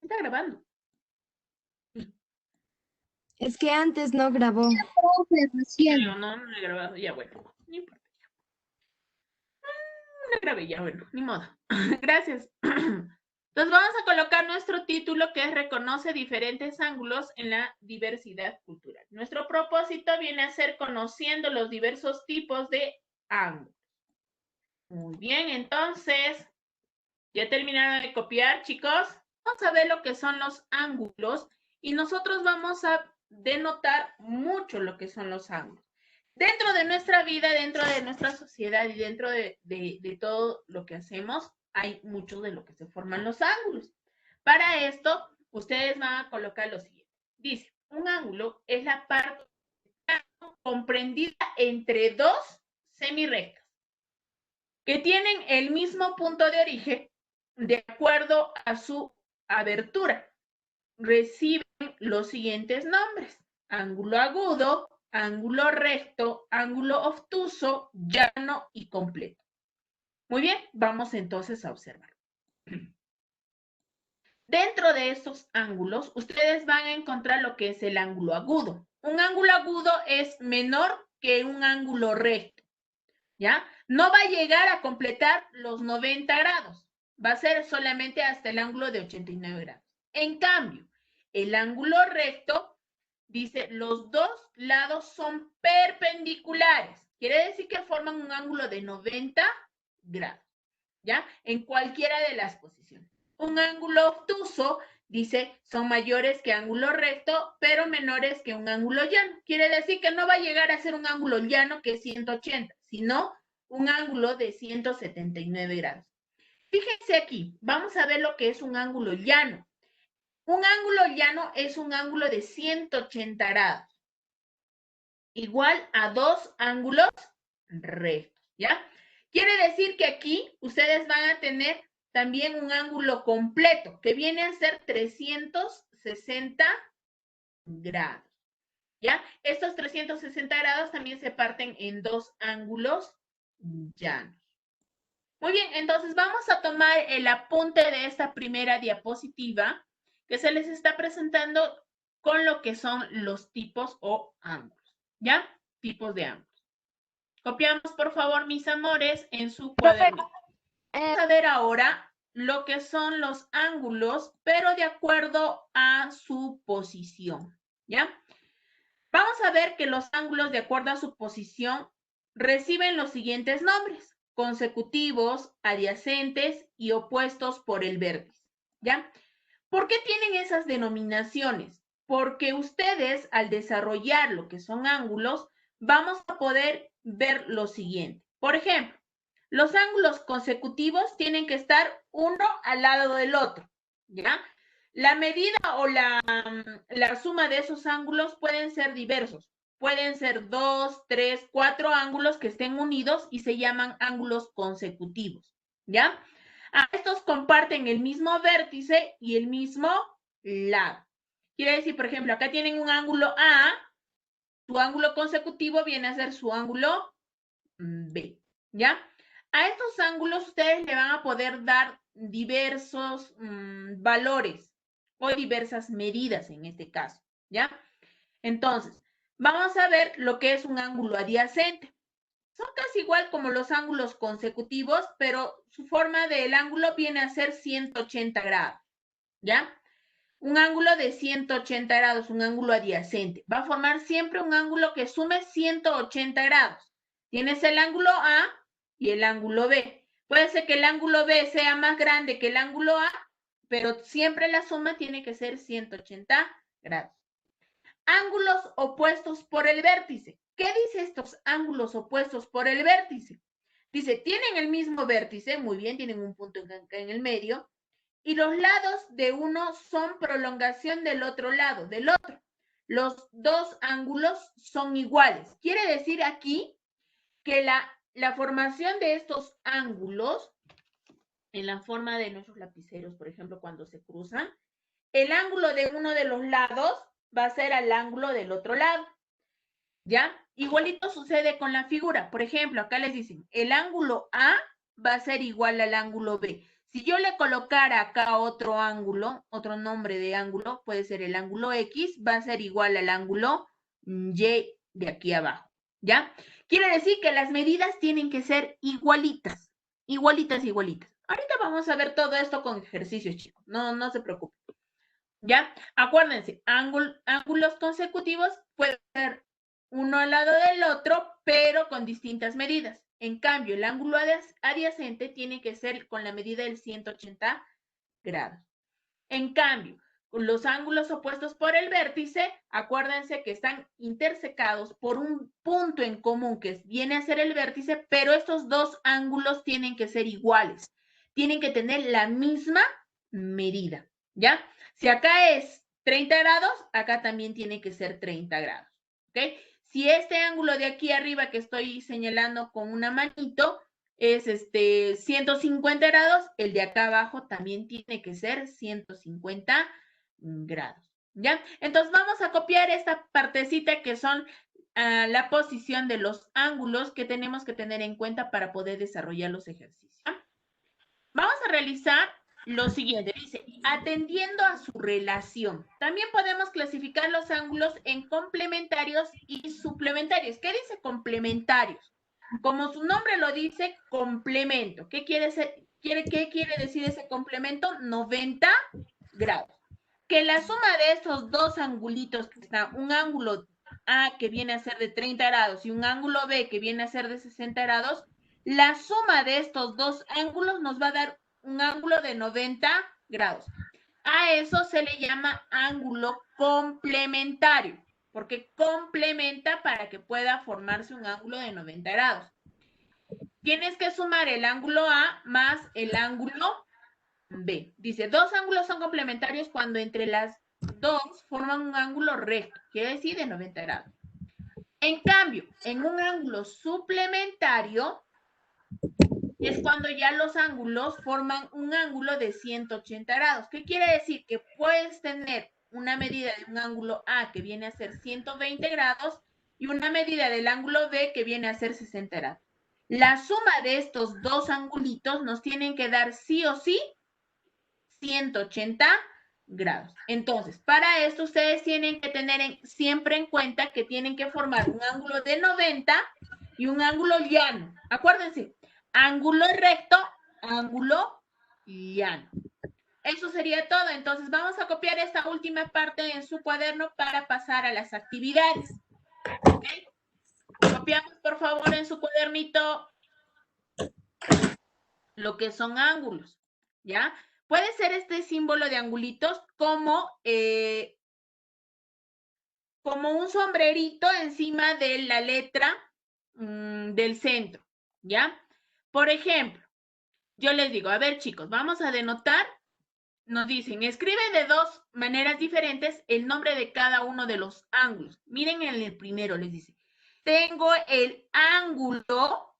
Está grabando. Es que antes no grabó. Creo, no he grabado. Ya, bueno, no importa. No grabé ya, bueno, ni modo. Gracias. Entonces vamos a colocar nuestro título que es Reconoce diferentes ángulos en la diversidad cultural. Nuestro propósito viene a ser conociendo los diversos tipos de ángulos. Muy bien, entonces, ¿ya terminaron de copiar, chicos? Vamos a ver lo que son los ángulos y nosotros vamos a denotar mucho lo que son los ángulos. Dentro de nuestra vida, dentro de nuestra sociedad y dentro de todo lo que hacemos, hay mucho de lo que se forman los ángulos. Para esto, ustedes van a colocar lo siguiente. Dice, un ángulo es la parte comprendida entre dos semirrectas que tienen el mismo punto de origen de acuerdo a su abertura. Reciben los siguientes nombres: ángulo agudo, ángulo recto, ángulo obtuso, llano y completo. Muy bien, vamos entonces a observar. Dentro de estos ángulos, ustedes van a encontrar lo que es el ángulo agudo. Un ángulo agudo es menor que un ángulo recto, ¿ya? No va a llegar a completar los 90 grados. Va a ser solamente hasta el ángulo de 89 grados. En cambio, el ángulo recto dice los dos lados son perpendiculares. Quiere decir que forman un ángulo de 90 grados, ¿ya? En cualquiera de las posiciones. Un ángulo obtuso dice son mayores que ángulo recto, pero menores que un ángulo llano. Quiere decir que no va a llegar a ser un ángulo llano que es 180, sino un ángulo de 179 grados. Fíjense aquí, vamos a ver lo que es un ángulo llano. Un ángulo llano es un ángulo de 180 grados, igual a dos ángulos rectos, ¿ya? Quiere decir que aquí ustedes van a tener también un ángulo completo, que viene a ser 360 grados, ¿ya? Estos 360 grados también se parten en dos ángulos llanos. Muy bien, entonces vamos a tomar el apunte de esta primera diapositiva que se les está presentando con lo que son los tipos o ángulos, ¿ya? Tipos de ángulos. Copiamos, por favor, mis amores, en su cuaderno. Vamos a ver ahora lo que son los ángulos, pero de acuerdo a su posición, ¿ya? Vamos a ver que los ángulos, de acuerdo a su posición, reciben los siguientes nombres: consecutivos, adyacentes y opuestos por el vértice, ¿ya? ¿Por qué tienen esas denominaciones? Porque ustedes, al desarrollar lo que son ángulos, vamos a poder ver lo siguiente. Por ejemplo, los ángulos consecutivos tienen que estar uno al lado del otro, ¿ya? La medida o la suma de esos ángulos pueden ser diversos. Pueden ser 2, 3, 4 ángulos que estén unidos y se llaman ángulos consecutivos, ¿ya? Estos comparten el mismo vértice y el mismo lado. Quiere decir, por ejemplo, acá tienen un ángulo A, su ángulo consecutivo viene a ser su ángulo B, ¿ya? A estos ángulos ustedes le van a poder dar diversos valores o diversas medidas en este caso, ¿ya? Entonces, vamos a ver lo que es un ángulo adyacente. Son casi igual como los ángulos consecutivos, pero su forma del ángulo viene a ser 180 grados, ¿ya? Un ángulo de 180 grados, un ángulo adyacente, va a formar siempre un ángulo que sume 180 grados. Tienes el ángulo A y el ángulo B. Puede ser que el ángulo B sea más grande que el ángulo A, pero siempre la suma tiene que ser 180 grados. Ángulos opuestos por el vértice. ¿Qué dice estos ángulos opuestos por el vértice? Dice, tienen el mismo vértice, muy bien, tienen un punto en el medio, y los lados de uno son prolongación del otro lado, del otro. Los dos ángulos son iguales. Quiere decir aquí que la formación de estos ángulos, en la forma de nuestros lapiceros, por ejemplo, cuando se cruzan, el ángulo de uno de los lados va a ser al ángulo del otro lado, ¿ya? Igualito sucede con la figura. Por ejemplo, acá les dicen, el ángulo A va a ser igual al ángulo B. Si yo le colocara acá otro ángulo, otro nombre de ángulo, puede ser el ángulo X, va a ser igual al ángulo Y de aquí abajo, ¿ya? Quiere decir que las medidas tienen que ser igualitas, igualitas, igualitas. Ahorita vamos a ver todo esto con ejercicios, chicos, no se preocupen. ¿Ya? Acuérdense, ángulos consecutivos pueden ser uno al lado del otro, pero con distintas medidas. En cambio, el ángulo adyacente tiene que ser con la medida del 180 grados. En cambio, los ángulos opuestos por el vértice, acuérdense que están intersecados por un punto en común que viene a ser el vértice, pero estos dos ángulos tienen que ser iguales. Tienen que tener la misma medida, ¿ya? Si acá es 30 grados, acá también tiene que ser 30 grados, ¿ok? Si este ángulo de aquí arriba que estoy señalando con una manito es 150 grados, el de acá abajo también tiene que ser 150 grados, ¿ya? Entonces vamos a copiar esta partecita que son la posición de los ángulos que tenemos que tener en cuenta para poder desarrollar los ejercicios. Vamos a realizar lo siguiente, dice, atendiendo a su relación. También podemos clasificar los ángulos en complementarios y suplementarios. ¿Qué dice complementarios? Como su nombre lo dice, complemento. ¿Qué quiere decir ese complemento? 90 grados. Que la suma de estos dos angulitos, que está un ángulo A que viene a ser de 30 grados y un ángulo B que viene a ser de 60 grados, la suma de estos dos ángulos nos va a dar un ángulo de 90 grados. A eso se le llama ángulo complementario, porque complementa para que pueda formarse un ángulo de 90 grados. Tienes que sumar el ángulo A más el ángulo B. Dice, dos ángulos son complementarios cuando entre las dos forman un ángulo recto, quiere decir de 90 grados. En cambio, en un ángulo suplementario es cuando ya los ángulos forman un ángulo de 180 grados. ¿Qué quiere decir? Que puedes tener una medida de un ángulo A que viene a ser 120 grados y una medida del ángulo B que viene a ser 60 grados. La suma de estos dos angulitos nos tienen que dar sí o sí 180 grados. Entonces, para esto ustedes tienen que tener siempre en cuenta que tienen que formar un ángulo de 90 y un ángulo llano. Acuérdense, ángulo recto, ángulo llano. Eso sería todo. Entonces, vamos a copiar esta última parte en su cuaderno para pasar a las actividades. ¿Okay? Copiamos, por favor, en su cuadernito lo que son ángulos, ¿ya? Puede ser este símbolo de angulitos como un sombrerito encima de la letra del centro, ¿ya? Por ejemplo, yo les digo, a ver chicos, vamos a denotar, nos dicen, escribe de dos maneras diferentes el nombre de cada uno de los ángulos. Miren en el primero, les dice, tengo el ángulo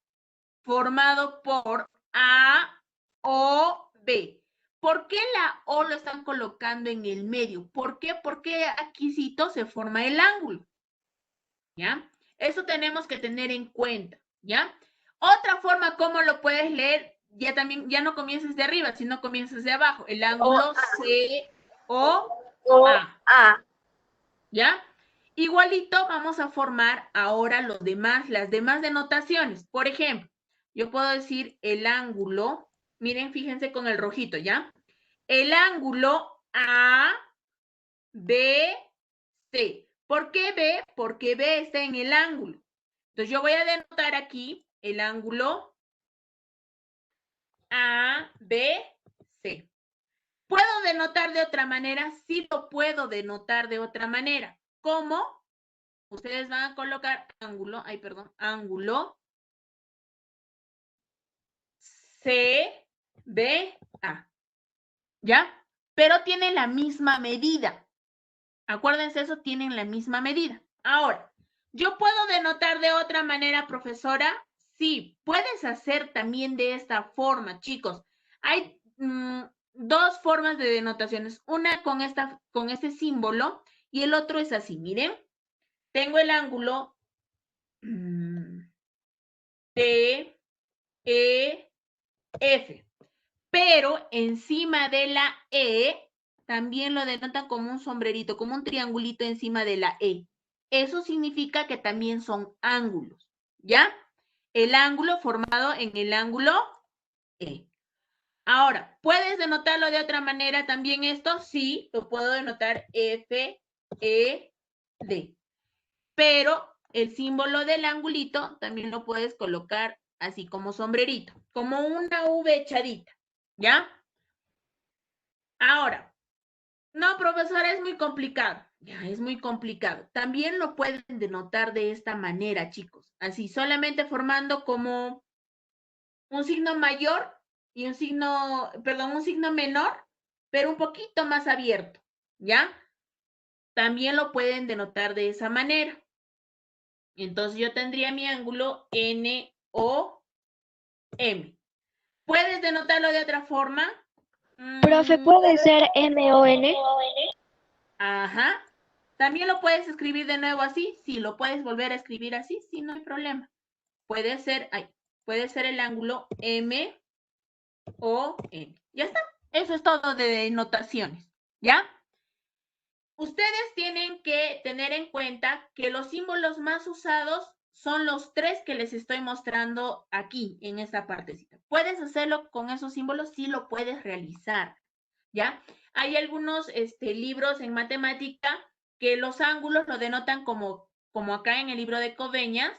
formado por A, O, B. ¿Por qué la O lo están colocando en el medio? ¿Por qué? Porque aquícito se forma el ángulo. ¿Ya? Eso tenemos que tener en cuenta. ¿Ya? Otra forma, ¿cómo lo puedes leer? Ya no comiences de arriba, sino comienzas de abajo. El ángulo C-O-A. ¿Ya? Igualito vamos a formar ahora las demás denotaciones. Por ejemplo, yo puedo decir el ángulo, miren, fíjense con el rojito, ¿ya? El ángulo ABC. ¿Por qué B? Porque B está en el ángulo. Entonces yo voy a denotar aquí el ángulo ABC. ¿Puedo denotar de otra manera? Sí lo puedo denotar de otra manera. ¿Cómo? Ustedes van a colocar ángulo CBA, ¿ya? Pero tienen la misma medida. Acuérdense eso, tienen la misma medida. Ahora, ¿yo puedo denotar de otra manera, profesora? Sí, puedes hacer también de esta forma, chicos. Hay dos formas de denotaciones. Una con este símbolo y el otro es así. Miren, tengo el ángulo T, E, F. pero encima de la E también lo denotan como un sombrerito, como un triangulito encima de la E. Eso significa que también son ángulos, ¿ya? El ángulo formado en el ángulo E. Ahora, ¿puedes denotarlo de otra manera también esto? Sí, lo puedo denotar F, E, D. Pero el símbolo del angulito también lo puedes colocar así como sombrerito, como una V echadita, ¿ya? Ahora, no, profesora, es muy complicado. Ya, es muy complicado. También lo pueden denotar de esta manera, chicos. Así, solamente formando como un signo mayor y un signo, perdón, un signo menor, pero un poquito más abierto, ¿ya? También lo pueden denotar de esa manera. Entonces yo tendría mi ángulo NOM. ¿Puedes denotarlo de otra forma? Profe, ¿puede ser MON? Ajá. ¿También lo puedes escribir de nuevo así? Sí, lo puedes volver a escribir así, sí, no hay problema. Puede ser el ángulo M o N. Ya está. Eso es todo de notaciones, ¿ya? Ustedes tienen que tener en cuenta que los símbolos más usados son los 3 que les estoy mostrando aquí, en esta partecita. ¿Puedes hacerlo con esos símbolos? Sí, lo puedes realizar, ¿ya? Hay algunos libros en matemática que los ángulos lo denotan como acá en el libro de Coveñas,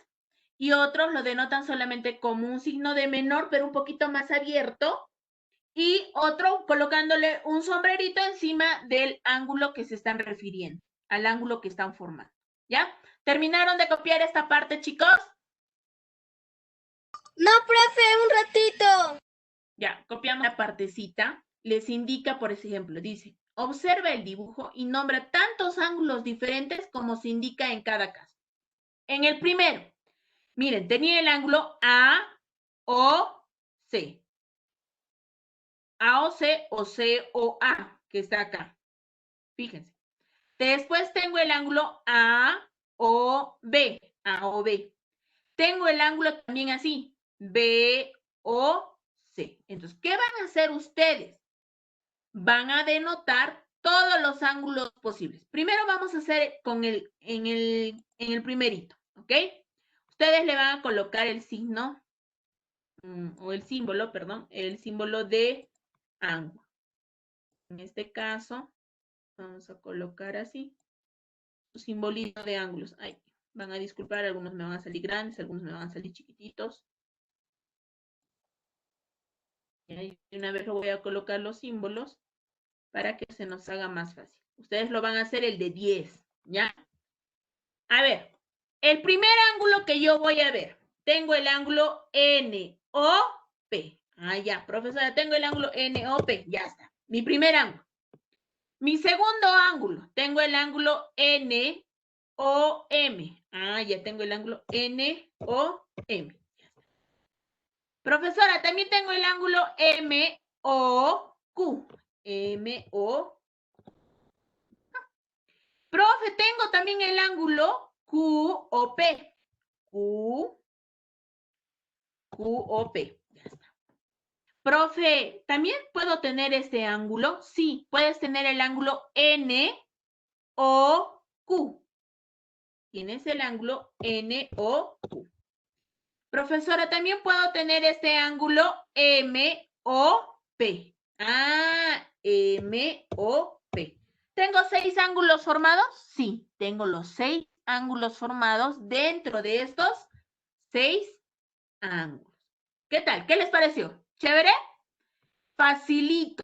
y otros lo denotan solamente como un signo de menor, pero un poquito más abierto, y otro colocándole un sombrerito encima del ángulo que se están refiriendo, al ángulo que están formando, ¿ya? ¿Terminaron de copiar esta parte, chicos? No, profe, un ratito. Ya, copiamos la partecita. Les indica, por ejemplo, dice, observa el dibujo y nombra tantos ángulos diferentes como se indica en cada caso. En el primero, miren, tenía el ángulo AOC. AOC o COA, que está acá. Fíjense. Después tengo el ángulo AOB. AOB. Tengo el ángulo también así. BOC. Entonces, ¿qué van a hacer ustedes? Van a denotar todos los ángulos posibles. Primero vamos a hacer en el primerito, ¿ok? Ustedes le van a colocar el signo, o el símbolo, perdón, el símbolo de ángulo. En este caso, vamos a colocar así, su simbolito de ángulos. Ay, van a disculpar, algunos me van a salir grandes, algunos me van a salir chiquititos. Y una vez lo voy a colocar los símbolos para que se nos haga más fácil. Ustedes lo van a hacer el de 10, ¿ya? A ver, el primer ángulo que yo voy a ver, tengo el ángulo NOP. Ah, ya, profesora, tengo el ángulo NOP, ya está. Mi primer ángulo. Mi segundo ángulo, tengo el ángulo NOM. Ah, ya tengo el ángulo NOM. Profesora, también tengo el ángulo MOQ. MO. Profe, tengo también el ángulo QOP. QOP. Ya está. Profe, ¿también puedo tener este ángulo? Sí, puedes tener el ángulo NOQ. Tienes el ángulo NOQ. Profesora, también puedo tener este ángulo MOP. Ah, MOP. ¿Tengo 6 ángulos formados? Sí, tengo los 6 ángulos formados dentro de estos 6 ángulos. ¿Qué tal? ¿Qué les pareció? ¿Chévere? Facilito.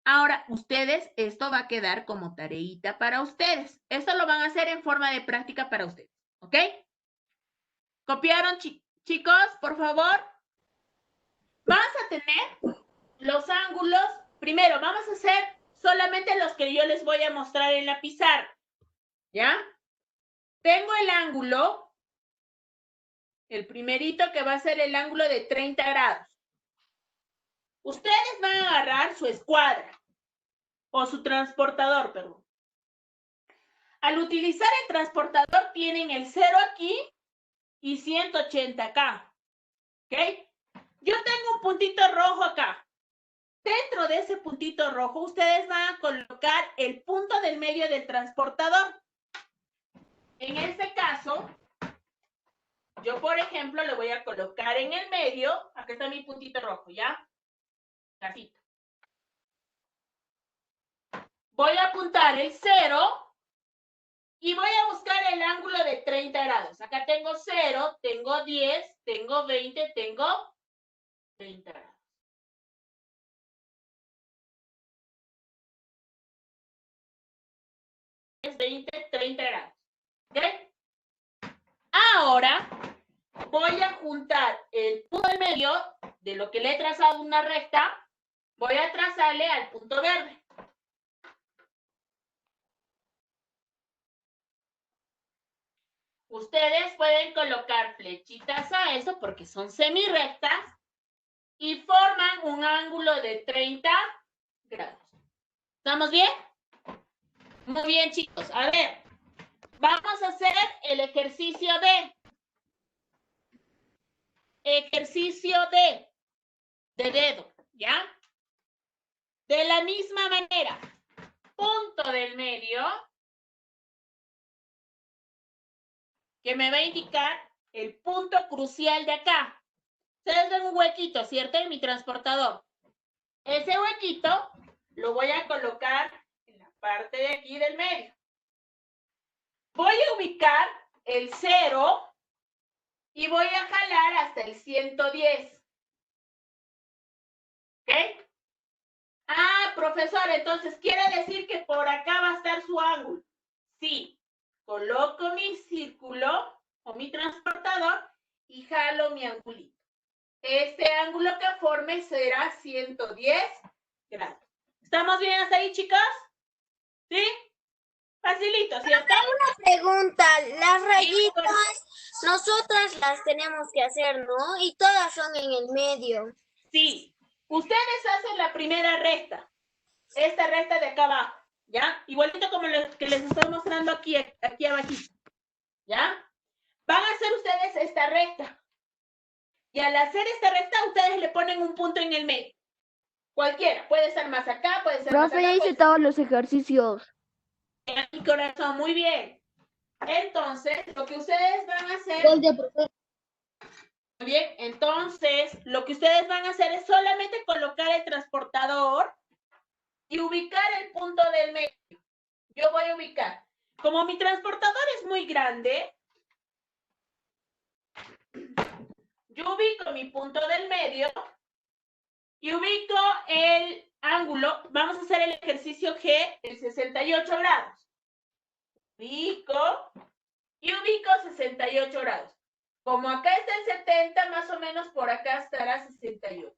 Ahora, ustedes, esto va a quedar como tareita para ustedes. Esto lo van a hacer en forma de práctica para ustedes, ¿ok? ¿Copiaron, chicos? Por favor. Vas a tener los ángulos. Primero, vamos a hacer solamente los que yo les voy a mostrar en la pizarra, ¿ya? Tengo el ángulo, el primerito que va a ser el ángulo de 30 grados. Ustedes van a agarrar su escuadra o su transportador, perdón. Al utilizar el transportador tienen el 0 aquí y 180 acá, ¿ok? Yo tengo un puntito rojo acá. Dentro de ese puntito rojo, ustedes van a colocar el punto del medio del transportador. En este caso, yo, por ejemplo, le voy a colocar en el medio, acá está mi puntito rojo, ¿ya? Casito. Voy a apuntar el 0 y voy a buscar el ángulo de 30 grados. Acá tengo 0, tengo 10, tengo 20, tengo 30 grados. Es 20, 30 grados. ¿Ok? Ahora voy a juntar el punto del medio de lo que le he trazado una recta. Voy a trazarle al punto verde. Ustedes pueden colocar flechitas a eso porque son semirrectas y forman un ángulo de 30 grados. ¿Estamos bien? Muy bien, chicos. A ver, vamos a hacer el ejercicio de dedo, ¿ya? De la misma manera, punto del medio, que me va a indicar el punto crucial de acá. Ustedes ven un huequito, ¿cierto? En mi transportador. Ese huequito lo voy a colocar en la parte de aquí del medio. Voy a ubicar el 0 y voy a jalar hasta el 110. ¿Ok? Ah, profesor, entonces quiere decir que por acá va a estar su ángulo. Sí. Coloco mi círculo o mi transportador y jalo mi angulito. Este ángulo que forme será 110 grados. ¿Estamos bien hasta ahí, chicos? ¿Sí? Facilito, ¿cierto? Una pregunta, las rayitas nosotras las tenemos que hacer, ¿no? Y todas son en el medio. Sí. Ustedes hacen la primera recta. Esta recta de acá abajo, ¿ya? Igualito como lo que les estoy mostrando aquí abajito, ¿ya? Van a hacer ustedes esta recta. Y al hacer esta recta, ustedes le ponen un punto en el medio. Cualquiera, puede ser más acá, puede ser más acá. Profe, ya hice todos los ejercicios. Mi corazón, muy bien. Entonces, lo que ustedes van a hacer... Muy bien, entonces, lo que ustedes van a hacer es solamente colocar el transportador y ubicar el punto del medio. Yo voy a ubicar. Como mi transportador es muy grande, yo ubico mi punto del medio y ubico el ángulo. Vamos a hacer el ejercicio G en 68 grados. Ubico y ubico 68 grados. Como acá está el 70, más o menos por acá estará 68.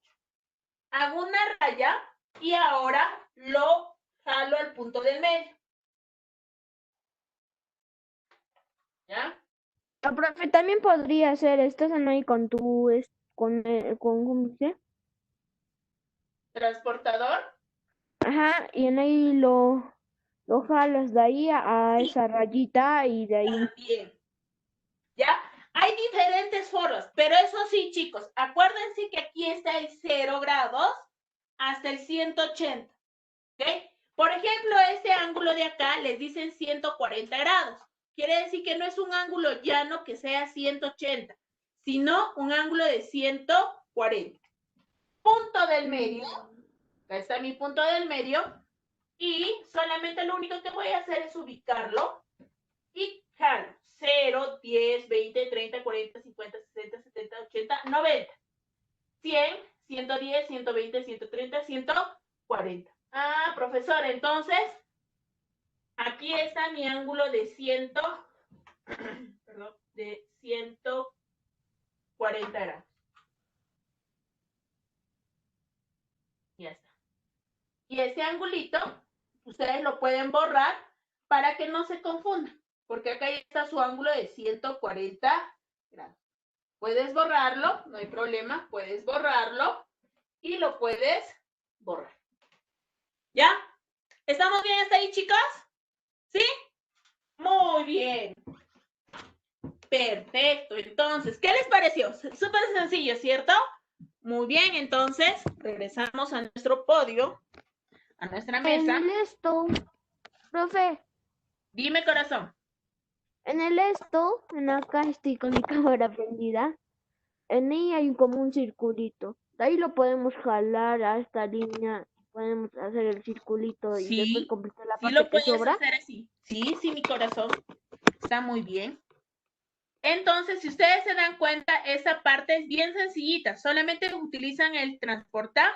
Hago una raya y ahora lo jalo al punto del medio. ¿Ya? No, profe, también podría ser, estás ahí con tu, ¿cómo se dice? Transportador. Ajá, y en ahí lo jalas de ahí a Sí. esa rayita y de ahí. También. ¿Ya? Hay diferentes formas, pero eso sí, chicos, acuérdense que aquí está el 0 grados hasta el 180. ¿Ok? Por ejemplo, este ángulo de acá les dicen 140 grados. Quiere decir que no es un ángulo llano que sea 180, sino un ángulo de 140. Punto del medio. Acá está mi punto del medio. Y solamente lo único que voy a hacer es ubicarlo y jalo. 0, 10, 20, 30, 40, 50, 60, 70, 80, 90. 100, 110, 120, 130, 140. Ah, profesor, entonces, aquí está mi ángulo de 140 grados. Ya está. Y ese angulito, ustedes lo pueden borrar para que no se confundan, porque acá está su ángulo de 140 grados. Puedes borrarlo, no hay problema, puedes borrarlo y lo puedes borrar. ¿Ya? ¿Estamos bien hasta ahí, chicos? ¿Sí? Muy bien. Perfecto. Entonces, ¿qué les pareció? Súper sencillo, ¿cierto? Muy bien, entonces regresamos a nuestro podio, a nuestra mesa. En esto, profe, Dime, corazón. en acá estoy con mi cámara prendida. En ella hay como un circulito. De ahí lo podemos jalar a esta línea. Podemos hacer el circulito y después Sí, completar la sí parte lo que puedes sobra. hacer así. Sí, sí, mi corazón. Está muy bien. Entonces, si ustedes se dan cuenta, esa parte es bien sencillita. Solamente utilizan el transportador.